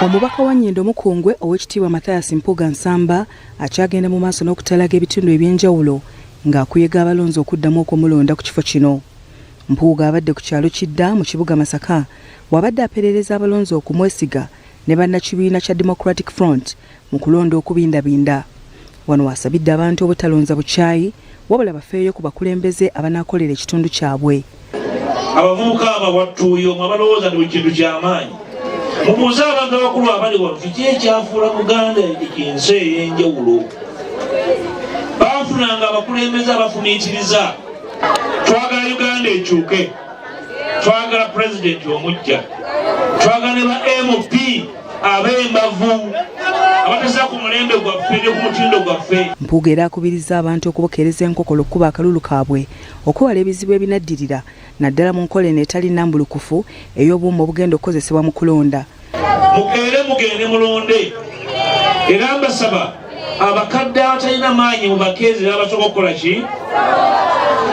Omubaka wa Nnyendo Mukungwe ow'ekitiibwa Mathias Mpuuga Nsamba akyagenda mu maaso n'okutalaga ebitundu eby'enjawulo ng'akuyega abalonzi okuddamu okumulonda ku kifo kino. Mpuuga abadde ku kyalo Kidda mu kibuga Masaka wabadde aperereza abalonzi okumwesiga ne bannakibiina kya Democratic Front mu kulonda okubindabinda. Wano wasabidde abantu obutalonza bukyayi wabula bafeeyo ku bakulembeze abanaakolera ekitundu kyabwe. Abavubuka abawattuuyo abalowooza ndi buli kintu ky'amaanyi mubuuze abantu abakulu abali wano kiki ekyafuula Buganda ensi ey'enjawulo. Baafunanga abakulembeze abafumiitiriza. Twagala Uganda ekyuke, twagala pulezidenti omuggya, twagala ne ba MP ab'embavu abatasa ku mulembe gwaffe ne ku mutindo gwaffe. Mpuuga era akubiriza abantu okubokereza enkokolo okuba akalulu kaabwe okwewala ebizibu ebinaddirira naddala mu nkola eno etali nnambulukufu ey'obuuma obugenda okukozesebwa mu kulonda. Mukeere mugende mulonde era mbasaba abakadde abatalina maanyi mubakeezera abasobola okukola ki?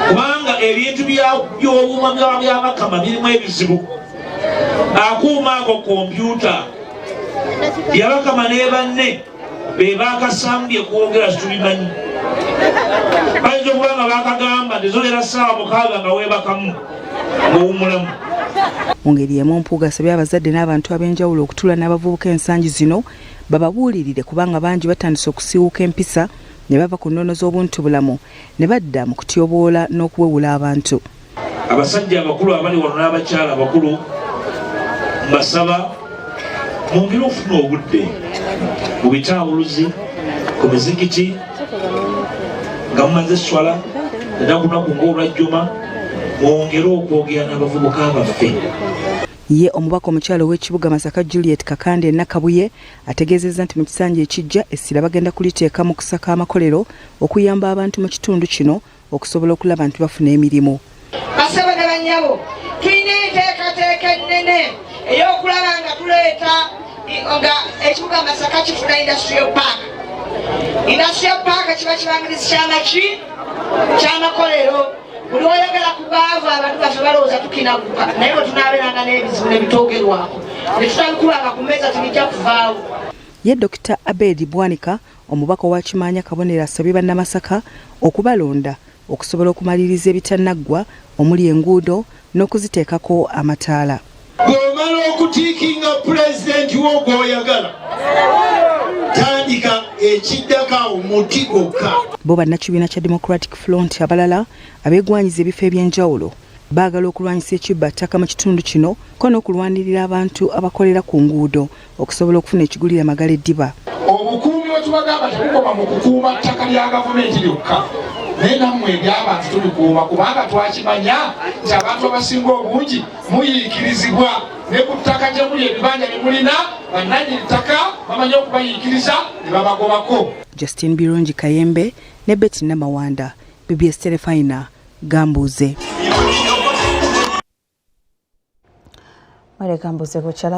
Kubanga ebintu by'obuuma by'abakama birimu ebizibu. Akuuma ako kompyuta byabakama ne banne be baakasambye kwogera situbimanyi. Bayinza okuba nga baakagamba tezolera ssaawa mukaaga nga weebakamu ng'owummulamu. Mu ngeri y'emu Mpuuga asabye abazadde n'abantu ab'enjawulo okutuula n'abavubuka ensangi zino bababuulirire kubanga bangi batandise okusiiwuka empisa ne bava ku nnono z'obuntu bulamu ne badda mu kutyoboola n'okuwewula abantu. Abasajja abakulu abali wano n'abakyala abakulu mbasaba mwongere okufuna obudde mu bitawuluzi ku mizikiti nga mumaze swala enakunaku ng'olwajjuma mwongere okwogera n'abavubuka baffe. Ye omubaka omukyalo w'ekibuga Masaka Juliet Kakande Nakabuye ategeezezza nti mu kisanja ekijja essira bagenda kuliteeka mu kusaka amakolero okuyamba abantu mu kitundu kino okusobola okulaba nti bafuna emirimu. Basaba ne bannyabo tulina enteekateeka ennene ey'okulaba nga tuleeta nga ekibuga Masaka kifuna industrial park. Industrial park kiba kibangirizi ky'amakolero. Buli oyagala kubaava abantu baffe balowooza tukinaguka naye bwe tunaabeeranga n'ebizibu ne bitoogerwako ne tutabikubanga ku mmeeza tebijja kuvaawo. Ye Dr. Abedi Bwanika omubaka owa Kimaanya Kabonero asabye bannamasaka okubalonda okusobola okumaliriza ebitannaggwa omuli enguudo n'okuziteekako amataala. Bw'omala okutiikinga pulezidenti wo gw'oyagala tandika ekiddaka omuti gwokka. Bo bannakibiina kya Democratic Front abalala abeegwanyiza ebifo eby'enjawulo baagala okulwanyisa ekibba ttaka mu kitundu kino ko n'okulwanirira abantu abakolera ku nguudo okusobola okufuna ekigulira Magala eddiba. Obukuumi bwe tubagamba tebukoma mu kukuuma ttaka lya gavumenti lyokka naye nammwe eby'abantu tubikuuma kubanga twakimanya nti abantu abasinga obungi muyiikirizibwa ne ku ttaka gye muli ebibanja bye mulina bannannyini ttaka bamanyi okubayiikiriza ne babagobako. Justin Birungi Kayembe ne Betty Namawanda, BBS Telefina, Gambuze.